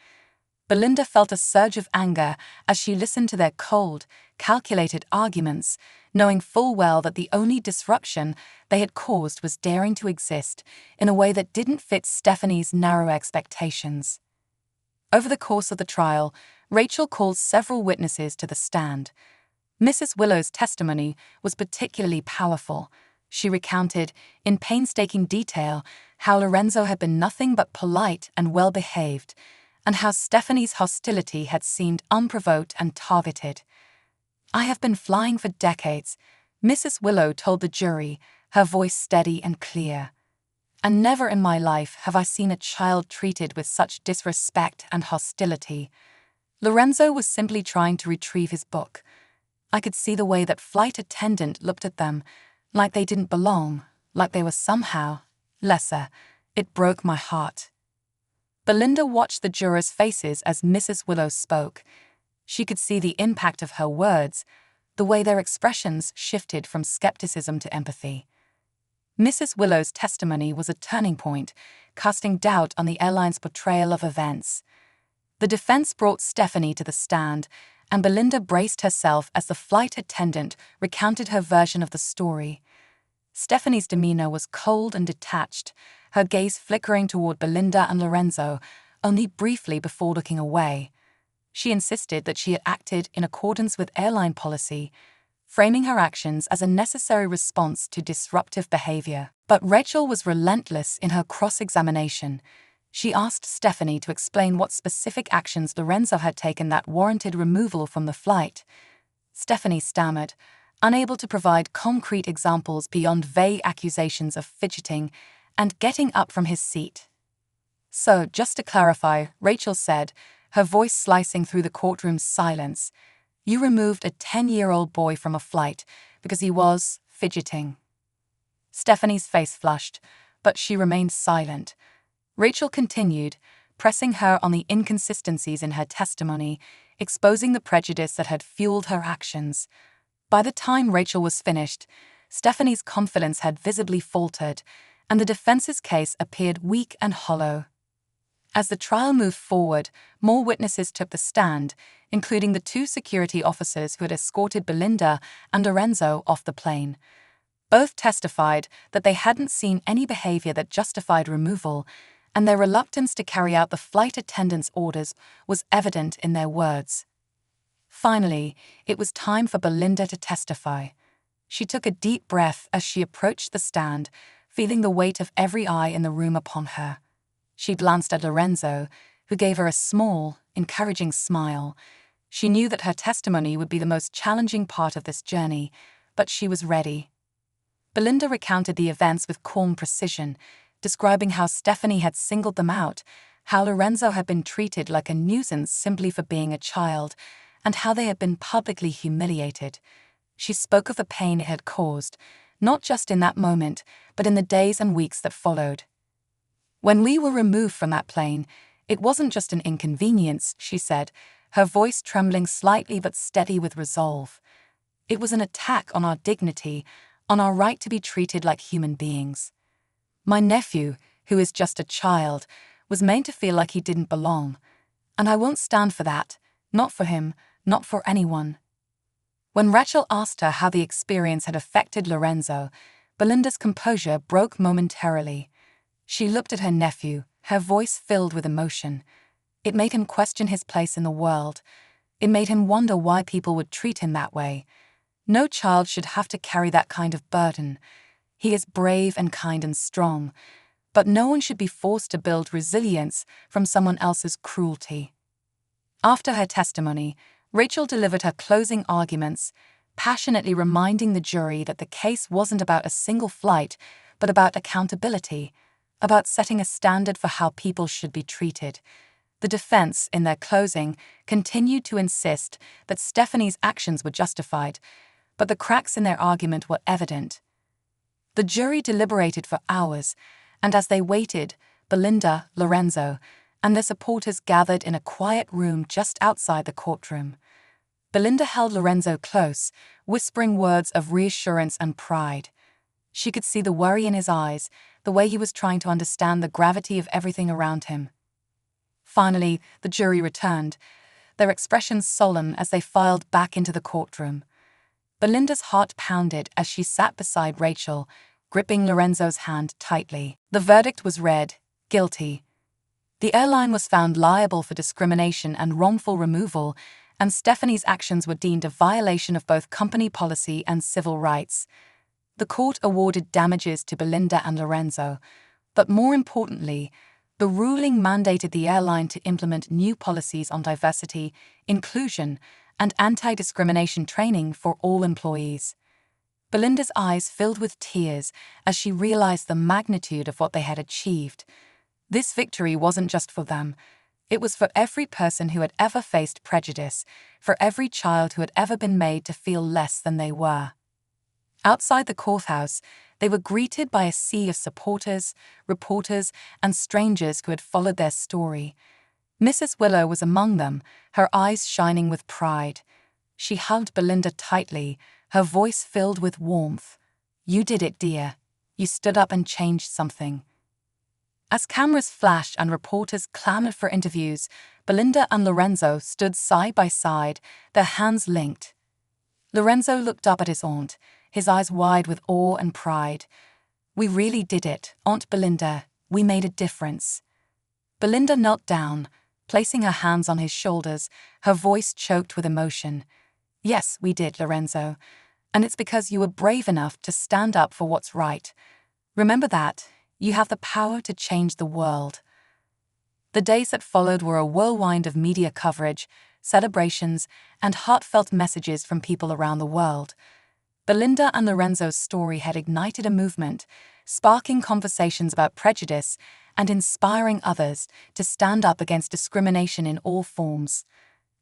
Belinda felt a surge of anger as she listened to their cold, calculated arguments, knowing full well that the only disruption they had caused was daring to exist in a way that didn't fit Stephanie's narrow expectations. Over the course of the trial, Rachel called several witnesses to the stand. Mrs. Willow's testimony was particularly powerful. She recounted, in painstaking detail, how Lorenzo had been nothing but polite and well-behaved, and how Stephanie's hostility had seemed unprovoked and targeted. "I have been flying for decades," Mrs. Willow told the jury, her voice steady and clear. "And never in my life have I seen a child treated with such disrespect and hostility." Lorenzo was simply trying to retrieve his book. "I could see the way that flight attendant looked at them, like they didn't belong, like they were somehow lesser. It broke my heart." Belinda watched the jurors' faces as Mrs. Willow spoke. She could see the impact of her words, the way their expressions shifted from skepticism to empathy. Mrs. Willow's testimony was a turning point, casting doubt on the airline's portrayal of events. The defense brought Stephanie to the stand, and Belinda braced herself as the flight attendant recounted her version of the story. Stephanie's demeanor was cold and detached, her gaze flickering toward Belinda and Lorenzo, only briefly before looking away. She insisted that she had acted in accordance with airline policy, framing her actions as a necessary response to disruptive behavior. But Rachel was relentless in her cross-examination. She asked Stephanie to explain what specific actions Lorenzo had taken that warranted removal from the flight. Stephanie stammered, unable to provide concrete examples beyond vague accusations of fidgeting and getting up from his seat. "So, just to clarify," Rachel said, her voice slicing through the courtroom's silence, "you removed a 10-year-old boy from a flight because he was fidgeting." Stephanie's face flushed, but she remained silent. Rachel continued, pressing her on the inconsistencies in her testimony, exposing the prejudice that had fueled her actions. By the time Rachel was finished, Stephanie's confidence had visibly faltered, and the defense's case appeared weak and hollow. As the trial moved forward, more witnesses took the stand, including the 2 security officers who had escorted Belinda and Lorenzo off the plane. Both testified that they hadn't seen any behavior that justified removal, and their reluctance to carry out the flight attendant's orders was evident in their words. Finally, it was time for Belinda to testify. She took a deep breath as she approached the stand, feeling the weight of every eye in the room upon her. She glanced at Lorenzo, who gave her a small, encouraging smile. She knew that her testimony would be the most challenging part of this journey, but she was ready. Belinda recounted the events with calm precision, describing how Stephanie had singled them out, how Lorenzo had been treated like a nuisance simply for being a child, and how they had been publicly humiliated. She spoke of the pain it had caused, not just in that moment, but in the days and weeks that followed. "When we were removed from that plane, it wasn't just an inconvenience," she said, her voice trembling slightly but steady with resolve. "It was an attack on our dignity, on our right to be treated like human beings. My nephew, who is just a child, was made to feel like he didn't belong. And I won't stand for that, not for him, not for anyone." When Rachel asked her how the experience had affected Lorenzo, Belinda's composure broke momentarily. She looked at her nephew, her voice filled with emotion. It made him question his place in the world. It made him wonder why people would treat him that way. No child should have to carry that kind of burden. He is brave and kind and strong, but no one should be forced to build resilience from someone else's cruelty. After her testimony, Rachel delivered her closing arguments, passionately reminding the jury that the case wasn't about a single flight, but about accountability, about setting a standard for how people should be treated. The defense, in their closing, continued to insist that Stephanie's actions were justified, but the cracks in their argument were evident. The jury deliberated for hours, and as they waited, Belinda, Lorenzo, and their supporters gathered in a quiet room just outside the courtroom. Belinda held Lorenzo close, whispering words of reassurance and pride. She could see the worry in his eyes, the way he was trying to understand the gravity of everything around him. Finally, the jury returned, their expressions solemn as they filed back into the courtroom. Belinda's heart pounded as she sat beside Rachel, gripping Lorenzo's hand tightly. The verdict was read, guilty. The airline was found liable for discrimination and wrongful removal, and Stephanie's actions were deemed a violation of both company policy and civil rights. The court awarded damages to Belinda and Lorenzo, but more importantly, the ruling mandated the airline to implement new policies on diversity, inclusion, and anti-discrimination training for all employees. Belinda's eyes filled with tears as she realized the magnitude of what they had achieved. This victory wasn't just for them. It was for every person who had ever faced prejudice, for every child who had ever been made to feel less than they were. Outside the courthouse, they were greeted by a sea of supporters, reporters, and strangers who had followed their story. Mrs. Willow was among them, her eyes shining with pride. She hugged Belinda tightly, her voice filled with warmth. "You did it, dear. You stood up and changed something." As cameras flashed and reporters clamored for interviews, Belinda and Lorenzo stood side by side, their hands linked. Lorenzo looked up at his aunt, his eyes wide with awe and pride. "We really did it, Aunt Belinda. We made a difference." Belinda knelt down, placing her hands on his shoulders, her voice choked with emotion. "Yes, we did, Lorenzo. And it's because you were brave enough to stand up for what's right. Remember that. You have the power to change the world." The days that followed were a whirlwind of media coverage, celebrations, and heartfelt messages from people around the world. Belinda and Lorenzo's story had ignited a movement, sparking conversations about prejudice and inspiring others to stand up against discrimination in all forms.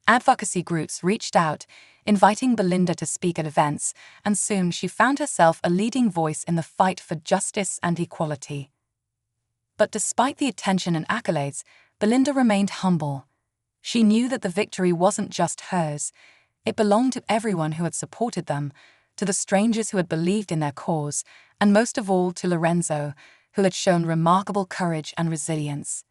Advocacy groups reached out, inviting Belinda to speak at events, and soon she found herself a leading voice in the fight for justice and equality. But despite the attention and accolades, Belinda remained humble. She knew that the victory wasn't just hers. It belonged to everyone who had supported them, to the strangers who had believed in their cause, and most of all to Lorenzo, who had shown remarkable courage and resilience.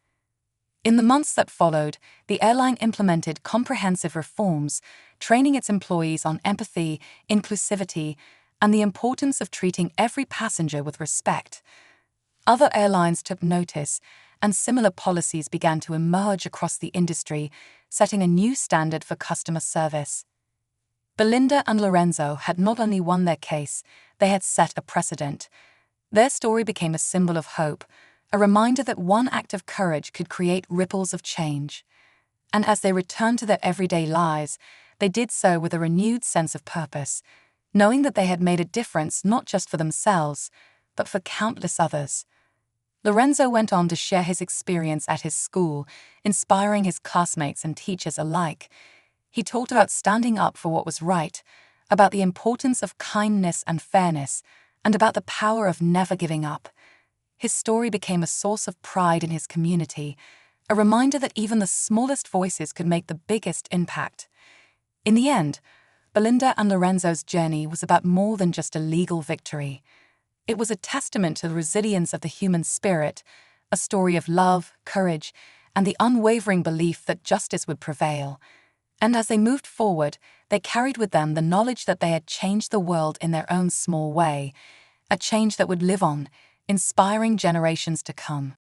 In the months that followed, the airline implemented comprehensive reforms, training its employees on empathy, inclusivity, and the importance of treating every passenger with respect. Other airlines took notice, and similar policies began to emerge across the industry, setting a new standard for customer service. Belinda and Lorenzo had not only won their case, they had set a precedent. Their story became a symbol of hope, a reminder that one act of courage could create ripples of change. And as they returned to their everyday lives, they did so with a renewed sense of purpose, knowing that they had made a difference not just for themselves, but for countless others. Lorenzo went on to share his experience at his school, inspiring his classmates and teachers alike. He talked about standing up for what was right, about the importance of kindness and fairness, and about the power of never giving up. His story became a source of pride in his community, a reminder that even the smallest voices could make the biggest impact. In the end, Belinda and Lorenzo's journey was about more than just a legal victory. It was a testament to the resilience of the human spirit, a story of love, courage, and the unwavering belief that justice would prevail. And as they moved forward, they carried with them the knowledge that they had changed the world in their own small way, a change that would live on, inspiring generations to come.